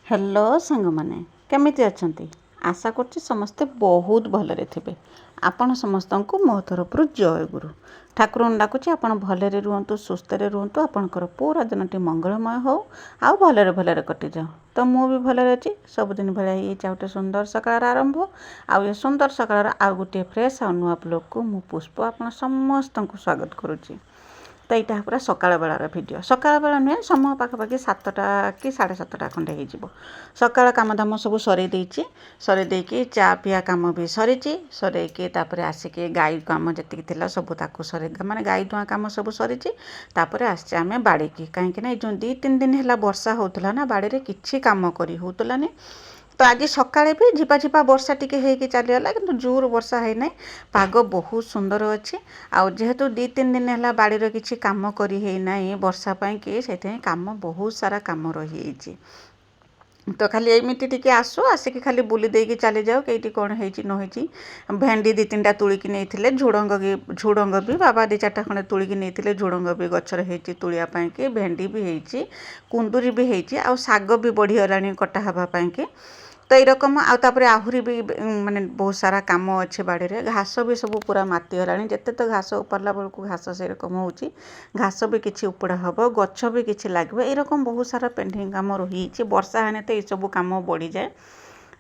Hello सांग मैंने केमिति अछंती आशा करछि समस्ते बहुत भलरे थिबे। आपण समस्त को मो तरफ जय गुरु ठाकुर डाकुची आपण भलरे रुहतु सुस्थ रुहतु आपणकर पूरा दिनटी मंगलमय हो आउ भलरे भलरे कटि जाओ। तो मु भी भलरे अछि सबुदिन भले ये गोटे सुंदर सकाळ आरंभ आउ ये सुंदर सकाळ आउ गोटे फ्रेश आउ नुआ ब्लॉग को मु पुष्प आपण समस्त को स्वागत करुछि। तो यहाँ पूरा सकाळ बेलार भिडियो सकाळ बेला नुहे समय पाखापाखि 7टा कि 7:30 खंडे हो सकाळ काम धाम सब सरी देकी चा पिया काम भी सरी तापर आसिक गाई काम जी सब सर माने गाई धुआ काम सब सरी आसचे आम बाड़ी की कहीं जो 2-3 दिन है वर्षा होता ना बाड़ी में किसी काम कर होलानी। तो आज सकाळे भी झिपा झिपा वर्षा टिके होगी चलीगला कि जोर वर्षा है ना पाग बहुत सुंदर अच्छे आउ जेहेतु 2-3 दिन है बाड़ीर किसी काम करना वर्षा पाई कि से काम बहुत सारा काम रही। तो खाली एमती टिके आसु आसिक खाली बुली देकी चली जाओ कईटी कौन है न हो भेंडी 2-3टा तुलिकी नहीं झुड़ंग भी बाबा 2-4टा खंडे तुलिकी नहीं झुड़ंग भी गचर होती तुलियापाई कि भेंडी भी होती कुंदूरी भी होती आउ साग भी बढ़ीगला कटा हवापाई कि तो यरकम आउे आहरी भी माने बहुत सारा काम अच्छे बाड़ी में घास भी सब पूरा मातीगला जिते तो घास उपरला बेलू घास से रकम हो घास भी किसी उपड़ा हम गछ भी किसी लगे यरकम बहुत सारा पेंडिंग काम रही वर्षा हेने तो यू कम बढ़ी जाए।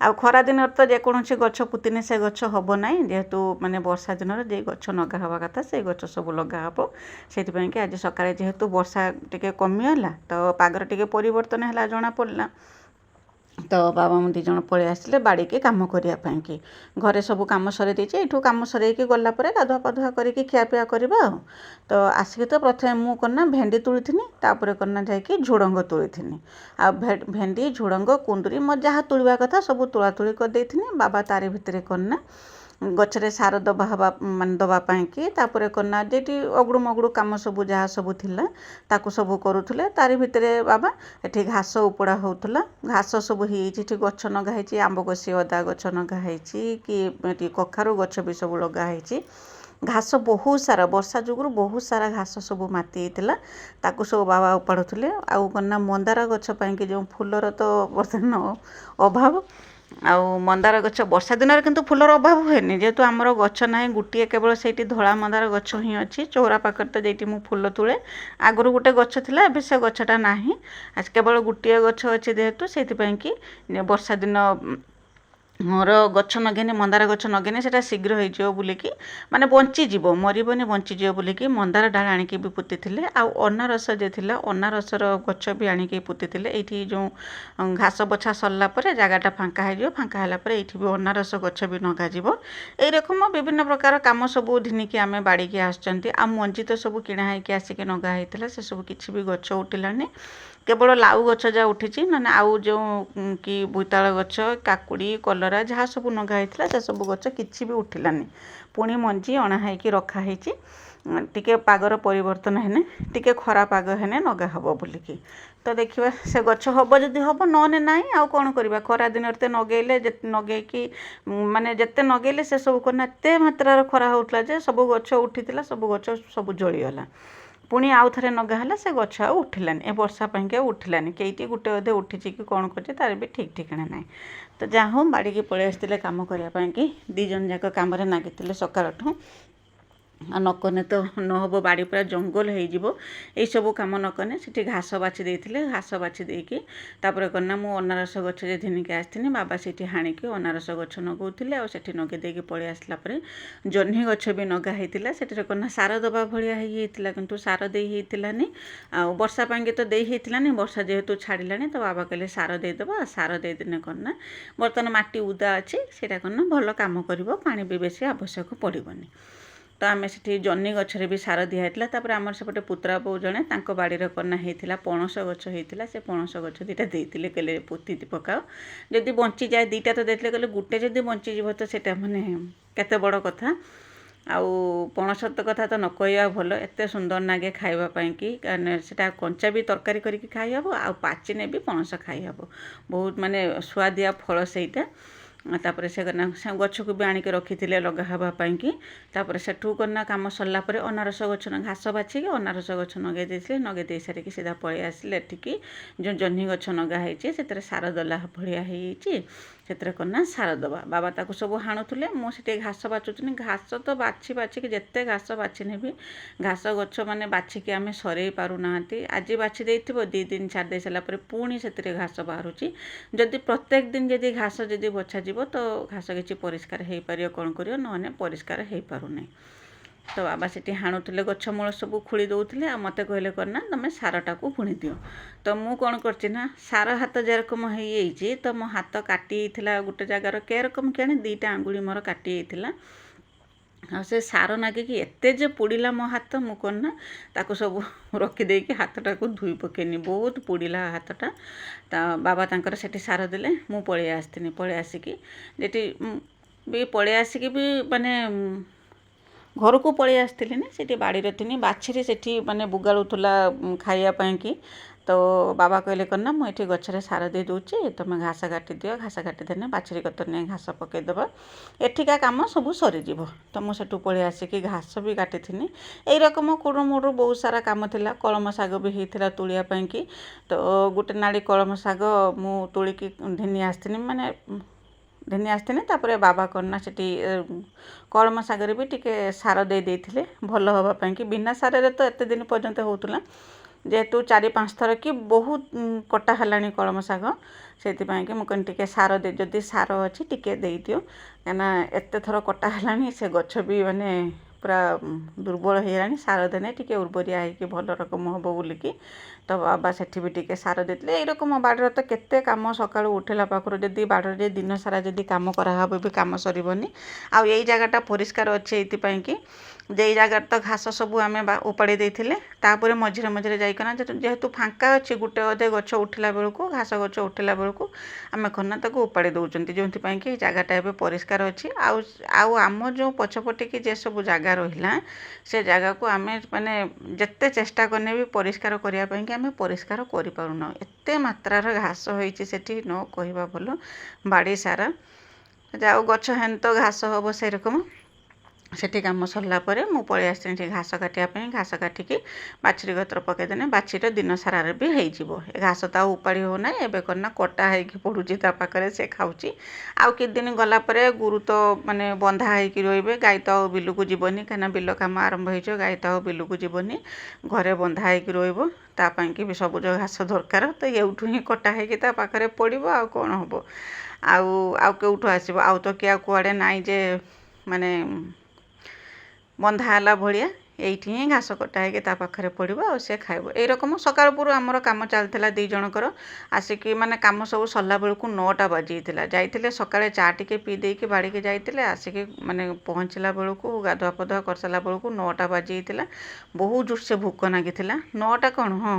आ खरा दिन तो जेकोसी गछ पुतिने से गछ हम ना जेहेतु माने वर्षा दिन जे गछ नगा हवा कथा से गछ सब लगा हम से आज सकाଳେ जेहेतु वर्षा टिके कमिगला तो पागर टिके परिवर्तन है जना पड़ला। तो बाबा मु 2 जन पलि आसिले बाड़ी के काम करने कि घरे सब कम सर ये कम सर गलापर गाधुआ पाधुआ करके खियापिया करवा। तो आसिक तो प्रथम मु करना भेंडी तुली तापर करना जाकि झुड़ंग तुली आ भेंडी झुड़ंग कुंदूरी मो जहाँ तुलवा कथा सब तुला तुली कर बाबा तारी भितर करना गचरे सार दबा हवा मान दवापाई कि तापर करना जेटी अगड़ू मगड़ू काम सब जहाँ सब थिला ताकू सब करुले तारी भितर बाबा एठी घास उपड़ा होता घास सब होती गछ नगाही आंब कषि अदा गछ नगाही कि कखारू गछ भी सब लगाही घास बहुत सारा वर्षा जुगुरु बहुत सारा घास सब माती होता ताकू सब बाबा उपाड़ुले आउ कना मंदार गछ पाई जो फूलर तो बर्तमान अभाव आउ मंदार गछ वर्षा दिन में किंतु फूलर अभाव हुए जेहेतु आमर गछ ना गोटे केवल से धला मंदार गछ ही अच्छी चौरा पाखर तो जेटी मु फूल तुले आगु गोटे गछ थिला एबे से गछटा नाही आज केवल गोटे गछ अच्छे जेहेतु से कि वर्षा दिन मोर गछ नगेनि मंदार गछ नगेनि सेटा शीघ्र हो बोलिकी माने बंचीज मरबनी बंचीज बोलिकी मंदार डाल आणिकी भी पुती आउ अनारस जे थिला अनारसर गछ भी आणिकी पुती ये जो घास बछा सरला परे जगटा फांका हो फांका है ये भी अनारस गछ भी नगाज यही रकम विभिन्न प्रकार काम सब धिनिकी आम बाड़ी की आसुँच आ मंजी तो सब किणा होगी आसिक नगा होता से सब किसी भी गछ उठिलानी केवल लाउ गछ जहाँ उठी ना आउ जो कि बोईताल गछ काकुड़ी कलरा जहाँ सब नगा होता से सब गछ किसी भी उठिलानी पुणी मंजी अणाही रखाही टिके पागर परिवर्तन है टिके खरा पाग है नगा हम बोलिकी। तो देखा से गछ हम जदि हम नने ना आउ कौन करवा खरा दिन नगेले नगेकी माने जिते नगेले से सब करना एत मात्रार खरा होता जे सब गछ उठी सब गछ सब जलीगला पुणी आउ थे नगा से गछ आ उठिलानी ए वर्षा पाई उठिलानी कईटी गोटे अधे उठी कि कौन कर तार भी ठीक ठिकाना ना। तो जहाँ हूँ बाड़ी की पलि आसते कम करने कि 2 जन जाक कम नागिले सकाळठू नकने तो नहब बाड़ी पूरा जंगल हो सब कम नकने से घास बाछी देते घास बाछी देकी तापर करना मु अनारस गछ जे धिनिकी आसती बाबा से हाणिकी अनारस गछ नगौले आ से नगे देकी पलि आसला जह्नी गछ भी नगा होता से करना सार दबा भाया होता किंतु सार दे होतानी आ वर्षा पाई तो दे होतानी वर्षा जेहेतु छाड़ा तो बाबा कहले सार देदेबा सार देदेने करना बर्तमान माटी उदा अच्छी से करना भल कम कर पानी भी बेसी आवश्यक पड़ोनी। तो आम से जन्नी गचरे भी सार दिखाई तापर आमर सेपटे पुत्रा बो जड़े बाड़ी करना होता पणस गछ होता से पणस गछ 2टा देते कहले पोती पकाओ जदि बंची जाए 2टा तो देते कहले गोटे जदि बंचीज तो सेटा माने केते बड़ कथा आउ पणस तो कथा तो न कहवा भल एत सुंदर नागे खावाई कि सेटा कंचा भी तरकारी करके खाई हम आ पाचिने भी पणस खाई हम बहुत माने स्वादिया फल सेटा ତାପରେ ସେ ଗଛକୁ ବି ଆଣିକି ରଖିଥିଲେ ଲଗା ହେବା ପାଇଁକି। ତାପରେ ସେଠୁ କନା କାମ ସରିଲା ପରେ ଅନାରସ ଗଛ ଘାସ ବାଛିକି ଅନାରସ ଗଛ ନଗେଇ ଦେଇଥିଲେ। ନଗେଇ ଦେଇ ସାରିକି ସିଧା ପଳେଇ ଆସିଲେ ଏଠିକି। ଯେଉଁ ଜହ୍ନି ଗଛ ନଗା ହେଇଛି ସେଥିରେ ସାର ଦେଲା ଭଳିଆ ହେଇଯାଇଛି। ସେଥିରେ କନା ସାର ଦେବା। ବାବା ତାକୁ ସବୁ ହାଣୁଥିଲେ, ମୁଁ ସେଠି ଘାସ ବାଛୁଥିଲି। ଘାସ ତ ବାଛି ବାଛିକି ଯେତେ ଘାସ ବାଛି ନେବି, ଘାସ ଗଛ ମାନେ ବାଛିକି ଆମେ ସରେଇ ପାରୁନାହାନ୍ତି। ଆଜି ବାଛି ଦେଇଥିବ 2 ଦିନ ଛାଡ଼ି ଦେଇ ସାରିଲା ପରେ ପୁଣି ସେଥିରେ ଘାସ ବାହାରୁଛି। ଯଦି ପ୍ରତ୍ୟେକ ଦିନ ଯଦି ଘାସ ଯଦି ବଛାଯିବ ତ ଘାସ କିଛି ପରିଷ୍କାର ହେଇପାରିବ, କ'ଣ କରିବ, ନହେଲେ ପରିଷ୍କାର ହେଇପାରୁନାହିଁ। ତ ବାବା ସେଠି ହାଣୁଥିଲେ, ଗଛ ମୂଳ ସବୁ ଖୋଳି ଦେଉଥିଲେ। ଆଉ ମୋତେ କହିଲେ କ'ଣ ନା ତୁମେ ସାରଟାକୁ ବୁଣି ଦିଅ। ତ ମୁଁ କ'ଣ କରିଛି ନା, ସାର ହାତ ଯେରକମ ହେଇଯାଇଛି ତ ମୋ ହାତ କାଟି ହେଇଥିଲା ଗୋଟେ ଜାଗାର କେରକମ କେଣେ 2ଟା ଆଙ୍ଗୁଳି ମୋର କାଟି ହେଇଥିଲା। ଆଉ ସେ ସାର ନାଗିକି ଏତେ ଯେ ପୋଡ଼ିଲା ମୋ ହାତ, ମୁଁ କ'ଣ ନା ତାକୁ ସବୁ ରଖିଦେଇକି ହାତଟାକୁ ଧୋଇ ପକେଇନି। ବହୁତ ପୋଡ଼ିଲା ହାତଟା। ତା ବାବା ତାଙ୍କର ସେଠି ସାର ଦେଲେ, ମୁଁ ପଳେଇ ଆସିଥିଲି। ପଳେଇ ଆସିକି ଯେଠି ବି ପଳେଇ ଆସିକି ବି ମାନେ ଘରକୁ ପଳେଇ ଆସିଥିଲି ନା, ସେଠି ବାଡ଼ିରେ ଥିନି। ବାଛିରେ ସେଠି ମାନେ ବୁଗାଳୁଥିଲା ଖାଇବା ପାଇଁକି। ତ ବାବା କହିଲେ କ'ଣ ନା, ମୁଁ ଏଠି ଗଛରେ ସାର ଦେଇ ଦେଉଛି, ତୁମେ ଘାସ କାଟିଦିଅ। ଘାସ କାଟିଦେଲେ ବାଛିରି କତର ନେଇ ଘାସ ପକାଇଦେବା, ଏଠିକା କାମ ସବୁ ସରିଯିବ। ତ ମୁଁ ସେଠୁ ପଳେଇ ଆସିକି ଘାସ ବି କାଟିଥିନି। ଏଇ ରକମ କୁଡ଼ୁ ମୁଡ଼ୁ ବହୁତ ସାରା କାମ ଥିଲା। କଳମ ଶାଗ ବି ହେଇଥିଲା ତୋଳିବା ପାଇଁକି। ତ ଗୋଟେ ନାଡ଼ି କଳମ ଶାଗ ମୁଁ ତୋଳିକି ଘିନି ଆସିଥିଲି, ମାନେ ଘିନି ଆସିଥିଲି। ତାପରେ ବାବା କ'ଣ ନା ସେଠି କଳମ ଶାଗରେ ବି ଟିକେ ସାର ଦେଇ ଦେଇଥିଲେ ଭଲ ହେବା ପାଇଁକି। ବିନା ସାରରେ ତ ଏତେ ଦିନ ପର୍ଯ୍ୟନ୍ତ ହେଉଥିଲା, ଯେହେତୁ 4-5 ଥର କି ବହୁତ କଟା ହେଲାଣି କଳମ ଶାଗ, ସେଥିପାଇଁକି ମୁଁ କହିଲି ଟିକେ ସାର ଯଦି ସାର ଅଛି ଟିକେ ଦେଇଦିଅ, କାହିଁକିନା ଏତେ ଥର କଟା ହେଲାଣି, ସେ ଗଛ ବି ମାନେ ପୁରା ଦୁର୍ବଳ ହେଇଗଲାଣି। ସାର ଦେଲେ ଟିକେ ଉର୍ବରିଆ ହେଇକି ଭଲ ରକମ ହେବ ବୋଲିକି। ତ ବାବା ସେଠି ବି ଟିକେ ସାର ଦେଇଥିଲେ। ଏଇରକମ ବାଡ଼ିରେ ତ କେତେ କାମ, ସକାଳୁ ଉଠିଲା ପାଖରୁ ଯଦି ବାଡ଼ିରେ ଦିନ ସାରା ଯଦି କାମ କରାହେବ ବି କାମ ସରିବନି। ଆଉ ଏଇ ଜାଗାଟା ପରିଷ୍କାର ଅଛି ଏଇଥିପାଇଁକି ଯେ ଏଇ ଜାଗାରେ ତ ଘାସ ସବୁ ଆମେ ଉପାଡ଼ି ଦେଇଥିଲେ। ତାପରେ ମଝିରେ ମଝିରେ ଯାଇକିନା ଯେହେତୁ ଫାଙ୍କା ଅଛି, ଗୋଟେ ଅଧେ ଗଛ ଉଠିଲା ବେଳକୁ, ଘାସ ଗଛ ଉଠିଲା ବେଳକୁ ଆମେ ଖନା ତାକୁ ଉପାଡ଼ି ଦେଉଛନ୍ତି, ଯେଉଁଥିପାଇଁକି ଏଇ ଜାଗାଟା ଏବେ ପରିଷ୍କାର ଅଛି। ଆଉ ଆମ ଯେଉଁ ପଛପଟିକି ଯେ ସବୁ ଜାଗା ରହିଲା, ସେ ଜାଗାକୁ ଆମେ ମାନେ ଯେତେ ଚେଷ୍ଟା କଲେ ବି ପରିଷ୍କାର କରିବା ପାଇଁକି ଆମେ ପରିଷ୍କାର କରିପାରୁନାହୁଁ। ଏତେ ମାତ୍ରାର ଘାସ ହେଇଛି ସେଠି ନ କହିବା ଭଲ, ବାଡ଼ି ସାରା। ଆଉ ଗଛ ହେନ ତ ଘାସ ହେବ ସେରକମ। ସେଠି କାମ ସରିଲା ପରେ ମୁଁ ପଳେଇ ଆସିଥିଲି ସେଠି ଘାସ କାଟିବା ପାଇଁ। ଘାସ କାଟିକି ବାଛୁରୀ ଗତର ପକାଇଦେଲେ ବାଛୁରୀର ଦିନ ସାରାରେ ବି ହେଇଯିବ। ଏ ଘାସ ତ ଆଉ ଉପାଡ଼ି ହେଉନାହିଁ, ଏବେ କ'ଣ ନା କଟା ହେଇକି ପଡ଼ୁଛି ତା ପାଖରେ, ସେ ଖାଉଛି। ଆଉ କିଛି ଦିନ ଗଲା ପରେ ଗୁରୁ ତ ମାନେ ବନ୍ଧା ହେଇକି ରହିବେ। ଗାଈ ତ ଆଉ ବିଲକୁ ଯିବନି, କାହିଁକିନା ବିଲ କାମ ଆରମ୍ଭ ହେଇଯିବ। ଗାଈ ତ ଆଉ ବିଲକୁ ଯିବନି, ଘରେ ବନ୍ଧା ହେଇକି ରହିବ। ତା ପାଇଁକି ବି ସବୁଜ ଘାସ ଦରକାର। ତ ଏଇଠୁ ହିଁ କଟା ହେଇକି ତା ପାଖରେ ପଡ଼ିବ, ଆଉ କ'ଣ ହେବ। ଆଉ କେଉଁଠୁ ଆସିବ? ଆଉ ତ କିଏ କୁଆଡ଼େ ନାହିଁ ଯେ ମାନେ ବନ୍ଧା ହେଲା ଭଳିଆ। ଏଇଠି ହିଁ ଘାସ କଟା ହେଇକି ତା ପାଖରେ ପଡ଼ିବ, ଆଉ ସେ ଖାଇବ। ଏଇରକମ ସକାଳୁ ପୁରୁ ଆମର କାମ ଚାଲିଥିଲା 2 ଜଣଙ୍କର। ଆସିକି ମାନେ କାମ ସବୁ ସରିଲା ବେଳକୁ 9ଟା ବାଜିଯାଇଥିଲା। ଯାଇଥିଲେ ସକାଳେ ଚା ଟିକେ ପିଇ ଦେଇକି ବାଡ଼ିକି ଯାଇଥିଲେ। ଆସିକି ମାନେ ପହଞ୍ଚିଲା ବେଳକୁ, ଗାଧୁଆ ପାଧୁଆ କରିସାରିଲା ବେଳକୁ 9ଟା ବାଜିଯାଇଥିଲା। ବହୁତ ଜୋରସେ ଭୋକ ଲାଗିଥିଲା। 9ଟା କ'ଣ, ହଁ,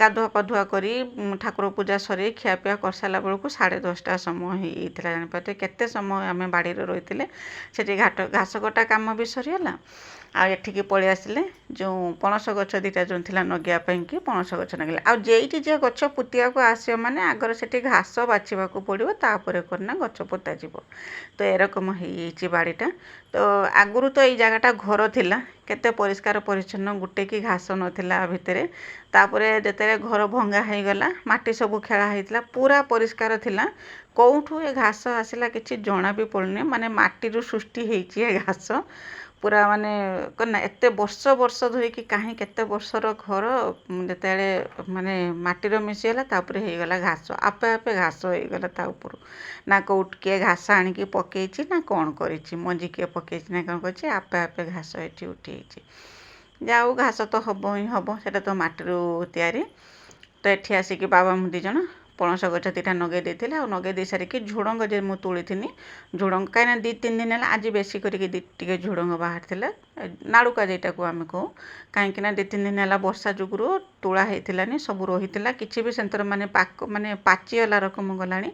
ଗାଧୁଆ ପାଧୁଆ କରି ଠାକୁର ପୂଜା ସରେଇ ଖିଆପିଆ କରିସାରିଲା ବେଳକୁ 10:30ଟା ସମୟ ହେଇଯାଇଥିଲା। ଜାଣିପାରୁଥିବେ କେତେ ସମୟ ଆମେ ବାଡ଼ିରେ ରହିଥିଲେ। ସେଠି ଘାସ କଟା କାମ ବି ସରିଗଲା। ଆଉ ଏଠିକି ପଳେଇ ଆସିଲେ, ଯେଉଁ ପଣସ ଗଛ 2ଟା ଯେଉଁ ଥିଲା ନଗେଇବା ପାଇଁକି, ପଣସ ଗଛ ନଗେଇଲେ। ଆଉ ଯେଇଠି ଯେ ଗଛ ପୋତିବାକୁ ଆସିବ ମାନେ ଆଗର ସେଠି ଘାସ ବାଛିବାକୁ ପଡ଼ିବ, ତାପରେ କରିନା ଗଛ ପୋତାଯିବ। ତ ଏରକମ ହେଇଯାଇଛି ବାଡ଼ିଟା। ତ ଆଗରୁ ତ ଏଇ ଜାଗାଟା ଘର ଥିଲା, କେତେ ପରିଷ୍କାର ପରିଚ୍ଛନ୍ନ, ଗୋଟେ କି ଘାସ ନଥିଲା ଭିତରେ। ତାପରେ ଯେତେବେଳେ ଘର ଭଙ୍ଗା ହେଇଗଲା, ମାଟି ସବୁ ଖେଳା ହେଇଥିଲା, ପୁରା ପରିଷ୍କାର ଥିଲା। କେଉଁଠୁ ଏ ଘାସ ଆସିଲା କିଛି ଜଣା ବି ପଡ଼ୁନି, ମାନେ ମାଟିରୁ ସୃଷ୍ଟି ହେଇଛି ଏ ଘାସ। ପୁରା ମାନେ କ'ଣ ନା ଏତେ ବର୍ଷ ବର୍ଷ ଧରିକି, କାହିଁ କେତେ ବର୍ଷର ଘର, ଯେତେବେଳେ ମାନେ ମାଟିର ମିଶିଗଲା ତାପରେ ହେଇଗଲା ଘାସ। ଆପେ ଆପେ ଘାସ ହେଇଗଲା ତା ଉପରୁ। ନା କେଉଁଠି କିଏ ଘାସ ଆଣିକି ପକେଇଛି ନା କ'ଣ କରିଛି, ମଞ୍ଜି କିଏ ପକେଇଛି ନା କ'ଣ କରିଛି, ଆପେ ଆପେ ଘାସ ଏଠି ଉଠିଯାଇଛି। ଯାଉ ଘାସ ତ ହେବ ହିଁ ହେବ, ସେଇଟା ତ ମାଟିରୁ ତିଆରି। ତ ଏଠି ଆସିକି ବାବା ମୁଁ 2 ଜଣ ପଣସ ଗଛ 2ଟା ନଗେଇ ଦେଇଥିଲେ। ଆଉ ନଗେଇ ଦେଇ ସାରିକି ଝୁଡ଼ଙ୍ଗ ଯେ ମୁଁ ତୋଳିଥିନି, ଝୁଡ଼ଙ୍ଗ କାହିଁକିନା 2-3 ଦିନ ହେଲା, ଆଜି ବେଶୀ କରିକି ଟିକେ ଝୁଡ଼ଙ୍ଗ ବାହାରିଥିଲା। ନାଡ଼ୁକା ଯେଟାକୁ ଆମେ କହୁ, କାହିଁକିନା 2-3 ଦିନ ହେଲା ବର୍ଷା ଯୋଗୁରୁ ତୋଳା ହେଇଥିଲାନି, ସବୁ ରହିଥିଲା। କିଛି ବି ସେନ୍ତର ମାନେ ପାଚିଗଲା ରକମ ଗଲାଣି।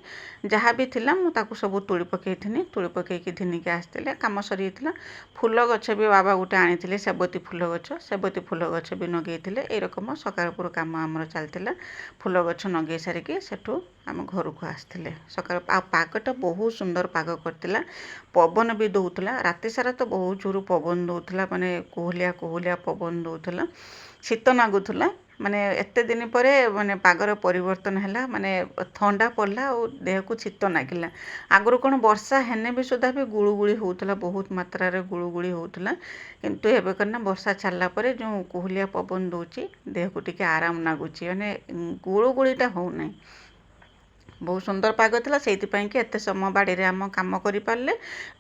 ଯାହା ବି ଥିଲା ମୁଁ ତାକୁ ସବୁ ତୋଳି ପକେଇଥିନି। ତୋଳି ପକେଇକି ଘିନିକି ଆସିଥିଲେ, କାମ ସରିଯାଇଥିଲା। ଫୁଲ ଗଛ ବି ବାବା ଗୋଟେ ଆଣିଥିଲେ, ସେବତୀ ଫୁଲ ଗଛ। ସେବତୀ ଫୁଲ ଗଛ ବି ନଗେଇଥିଲେ। ଏଇରକମ ସକାଳ ପୁରୁ କାମ ଆମର ଚାଲିଥିଲା। ଫୁଲ ଗଛ ନଗେଇ ସାରିକି ସେଠୁ ଆମେ ଘରକୁ ଆସିଥିଲେ। ସକାଳ ଆଉ ପାଗଟା ବହୁତ ସୁନ୍ଦର ପାଗ କରିଥିଲା, ପବନ ବି ଦେଉଥିଲା। ରାତି ସାରା ତ ବହୁତ ଜୋର ପବନ ଦେଉଥିଲା, ମାନେ କୋହଲିଆ କୋହଲିଆ ପବନ ଦେଉଥିଲା, ଶୀତ ଲାଗୁଥିଲା। ମାନେ ଏତେ ଦିନ ପରେ ମାନେ ପାଗର ପରିବର୍ତ୍ତନ ହେଲା, ମାନେ ଥଣ୍ଡା ପଡ଼ିଲା ଆଉ ଦେହକୁ ଶୀତ ଲାଗିଲା। ଆଗରୁ କ'ଣ ବର୍ଷା ହେନେ ବି ସୁଦ୍ଧା ବି ଗୁଳୁଗୁଳି ହେଉଥିଲା, ବହୁତ ମାତ୍ରାରେ ଗୁଳୁଗୁଳି ହେଉଥିଲା। କିନ୍ତୁ ଏବେ କ'ଣ ନା ବର୍ଷା ଛାଡ଼ିଲା ପରେ ଯେଉଁ କୋହଲିଆ ପବନ ଦେଉଛି ଦେହକୁ ଟିକେ ଆରାମ ଲାଗୁଛି, ମାନେ ଗୁଳୁଗୁଳିଟା ହେଉନାହିଁ। ବହୁତ ସୁନ୍ଦର ପାଗ ଥିଲା, ସେଇଥିପାଇଁ କି ଏତେ ସମୟ ବାଡ଼ିରେ ଆମ କାମ କରିପାରିଲେ।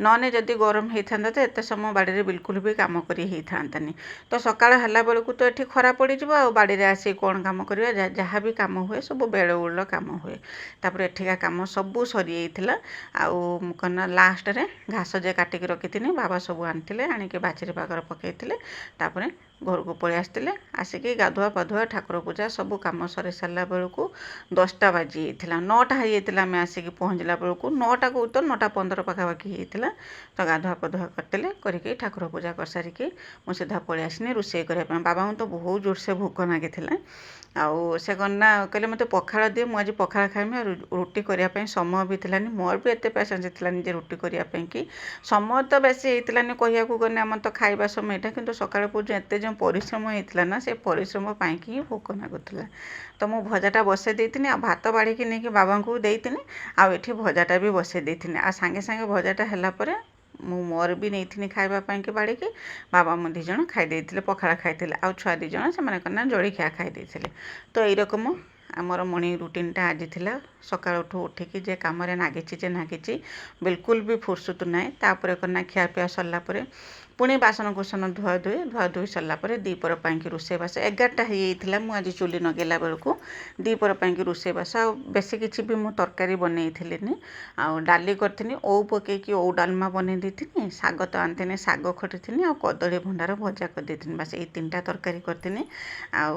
ନହେଲେ ଯଦି ଗରମ ହେଇଥାନ୍ତା ତ ଏତେ ସମୟ ବାଡ଼ିରେ ବିଲକୁଲ ବି କାମ କରି ହେଇଥାନ୍ତାନି। ତ ସକାଳ ହେଲା ବେଳକୁ ତ ଏଠି ଖରା ପଡ଼ିଯିବ, ଆଉ ବାଡ଼ିରେ ଆସି କ'ଣ କାମ କରିବା, ଯାହା ବି କାମ ହୁଏ ସବୁ ବେଳଓଳିର କାମ ହୁଏ। ତାପରେ ଏଠିକା କାମ ସବୁ ସରିଯାଇଥିଲା। ଆଉ କ'ଣ ନା ଲାଷ୍ଟରେ ଘାସ ଯେ କାଟିକି ରଖିଥିଲି ବାବା ସବୁ ଆଣିଥିଲେ, ଆଣିକି ବାଛିରି ପାଖରେ ପକାଇଥିଲେ। ତାପରେ ଘରକୁ ପଳେଇ ଆସିଥିଲେ। ଆସିକି ଗାଧୁଆ ପାଧୁଆ ଠାକୁର ପୂଜା ସବୁ କାମ ସରି ସାରିଲା ବେଳକୁ 10ଟା ବାଜି ଯାଇଥିଲା। 9ଟା ହେଇଯାଇଥିଲା ଆମେ ଆସିକି ପହଞ୍ଚିଲା ବେଳକୁ, 9ଟାକୁ ତ 9:15 ପାଖାପାଖି ହେଇଥିଲା। ତ ଗାଧୁଆ ପାଧୁଆ କରିଥିଲେ, କରିକି ଠାକୁର ପୂଜା କରିସାରିକି ମୁଁ ସିଧା ପଳେଇ ଆସିନି ରୋଷେଇ କରିବା ପାଇଁ। ବାବାଙ୍କୁ ତ ବହୁତ ଜୋରସେ ଭୋକ ଲାଗିଥିଲା। ଆଉ ସେ କ'ଣ ନା କହିଲେ ମୋତେ ପଖାଳ ଦିଏ, ମୁଁ ଆଜି ପଖାଳ ଖାଇମି। ଆଉ ରୁଟି କରିବା ପାଇଁ ସମୟ ବି ଥିଲାନି, ମୋର ବି ଏତେ ପେସେନ୍ସ ଥିଲାନି ଯେ ରୁଟି କରିବା ପାଇଁ କି। ସମୟ ତ ବେଶୀ ହେଇଥିଲାନି କହିବାକୁ ଗଲେ, ଆମର ତ ଖାଇବା ସମୟଟା, କିନ୍ତୁ ସକାଳୁ ପର୍ଯ୍ୟନ୍ତ ଏତେ ଯେଉଁ ପରିଶ୍ରମ ହେଇଥିଲା ନା, ସେ ପରିଶ୍ରମ ପାଇଁକି ହିଁ ଭୋକ ଲାଗୁଥିଲା। ତ ମୁଁ ଭଜାଟା ବସାଇ ଦେଇଥିଲି, ଆଉ ଭାତ ବାଢ଼ିକି ନେଇକି ବାବାଙ୍କୁ ଦେଇଥିଲି, ଆଉ ଏଠି ଭଜାଟା ବି ବସାଇ ଦେଇଥିଲି। ଆଉ ସାଙ୍ଗେ ସାଙ୍ଗେ ଭଜାଟା ହେଲା ପରେ ମୁଁ ମୋର ବି ନେଇଥିଲି ଖାଇବା ପାଇଁକି ବାଢ଼ିକି। ବାବା ମୁଁ 2 ଜଣ ଖାଇ ଦେଇଥିଲେ, ପଖାଳ ଖାଇଥିଲେ। ଆଉ ଛୁଆ 2 ଜଣ ସେମାନେ କ'ଣ ନା ଜଳଖିଆ ଖାଇ ଦେଇଥିଲେ। ତ ଏଇରକମ ଆମର ମର୍ଣ୍ଣିଂ ରୁଟିନ୍ଟା ଆଜି ଥିଲା। ସକାଳଠୁ ଉଠିକି ଯେ କାମରେ ନାଗିଛି ବିଲକୁଲ ବି ଫୁର୍ସତ ନାହିଁ। ତାପରେ କ'ଣ ନା ଖିଆପିଆ ସରିଲା ପରେ ପୁଣି ବାସନକୁସନ ଧୁଆଧୁଇ ସରିଲା ପରେ ଦ୍ୱିପହର ପାଇଁକି ରୋଷେଇବାସ 11ଟା ହେଇଯାଇଥିଲା। ମୁଁ ଆଜି ଚୁଲି ଲଗାଇଲା ବେଳକୁ ଦ୍ୱିପହର ପାଇଁକି ରୋଷେଇବାସ ଆଉ ବେଶୀ କିଛି ବି ମୁଁ ତରକାରୀ ବନେଇଥିଲିନି। ଆଉ ଡାଲି କରିଥିଲି, ଓଉ ପକେଇକି ଓଉ ଡାଲମା ବନେଇ ଦେଇଥିଲି, ଶାଗ ତ ଆଣିଥିଲି ଶାଗ ଖଟିଥିଲି, ଆଉ କଦଳୀ ଭଣ୍ଡାର ଭଜା କରିଦେଇଥିଲି। ବାସ୍ ଏଇ 3ଟା ତରକାରୀ କରିଥିଲି। ଆଉ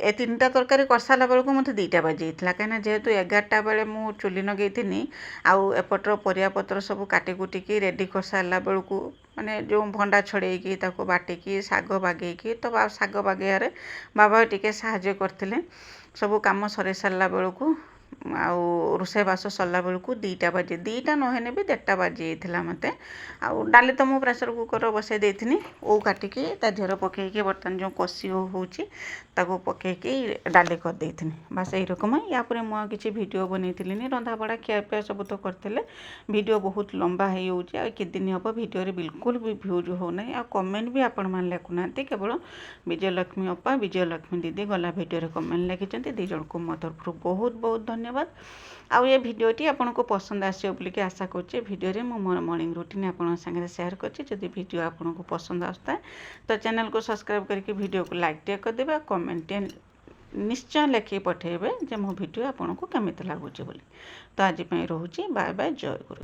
ଏ 3ଟା ତରକାରୀ କରିସାରିଲା ବେଳକୁ ମୋତେ 2ଟା ବାଜିଯାଇଥିଲା, କାହିଁକିନା ଯେହେତୁ 11ଟା ବେଳେ ମୁଁ ଚୁଲି ଲଗାଇଥିଲି। ଆଉ ଏପଟର ପରିବାପତ୍ର ସବୁ କାଟିକୁଟିକି ରେଡ଼ି କରିସାରିଲା ବେଳକୁ ମାନେ ଯେଉଁ ଭଣ୍ଡା ଛଡ଼େଇକି ତାକୁ ବାଟିକି ଶାଗ ବାଗେଇକି, ତ ଶାଗ ବାଗେଇବାରେ ବାବା ଟିକେ ସାହାଯ୍ୟ କରିଥିଲେ। ସବୁ କାମ ସରେଇ ସାରିଲା ବେଳକୁ ଆଉ ରୋଷେଇବାସ ସରିଲା ବେଳକୁ 2ଟା ନହେଲେ ବି 1:30ଟା ବାଜିଯାଇଥିଲା ମୋତେ। ଆଉ ଡାଲି ତ ମୁଁ ପ୍ରେସର କୁକର ବସାଇ ଦେଇଥିଲି, ଓଉ କାଟିକି ତା ଦେହରେ ପକାଇକି ବର୍ତ୍ତମାନ ଯେଉଁ କଷି ଓଉ ହେଉଛି ତାକୁ ପକାଇକି ଡାଲି କରିଦେଇଥିଲି। ବାସ୍ ଏଇରକମ। ୟା ପରେ ମୁଁ ଆଉ କିଛି ଭିଡ଼ିଓ ବନେଇଥିଲିନି, ରନ୍ଧାବଢ଼ା ଖିଆପିଆ ସବୁ ତ କରିଥିଲେ। ଭିଡ଼ିଓ ବହୁତ ଲମ୍ବା ହେଇଯାଉଛି, ଆଉ କେତେ ଦିନ ହେବ ଭିଡ଼ିଓରେ ବିଲକୁଲ ବି ଭ୍ୟୁଜ୍ ହେଉନାହିଁ, ଆଉ କମେଣ୍ଟ ବି ଆପଣମାନେ ଲେଖୁନାହାନ୍ତି। କେବଳ ବିଜୟଲକ୍ଷ୍ମୀ ଅପା, ବିଜୟଲକ୍ଷ୍ମୀ ଦିଦି ଗଲା ଭିଡ଼ିଓରେ କମେଣ୍ଟ ଲେଖିଛନ୍ତି। 2 ଜଣଙ୍କୁ ମୋ ତରଫରୁ ବହୁତ ବହୁତ ଧନ୍ୟବାଦ। ଆଉ ଏ ଭିଡ଼ିଓଟି ଆପଣଙ୍କୁ ପସନ୍ଦ ଆସିବ ବୋଲିକି ଆଶା କରୁଛି। ଭିଡ଼ିଓରେ ମୁଁ ମୋର ମର୍ଣ୍ଣିଂ ରୁଟିନ୍ ଆପଣଙ୍କ ସାଙ୍ଗରେ ସେୟାର କରିଛି। ଯଦି ଭିଡ଼ିଓ ଆପଣଙ୍କୁ ପସନ୍ଦ ଆସୁଥାଏ ତ ଚ୍ୟାନେଲକୁ ସବସ୍କ୍ରାଇବ୍ କରିକି ଭିଡ଼ିଓକୁ ଲାଇକ୍ ଟିକେ କରିଦେବେ, ଆଉ କମେଣ୍ଟଟିଏ ନିଶ୍ଚୟ ଲେଖିକି ପଠାଇବେ ଯେ ମୋ ଭିଡ଼ିଓ ଆପଣଙ୍କୁ କେମିତି ଲାଗୁଛି ବୋଲି। ତ ଆଜି ପାଇଁ ରହୁଛି, ବାଏ ବାଏ, ଜୟ ଗୁରୁ।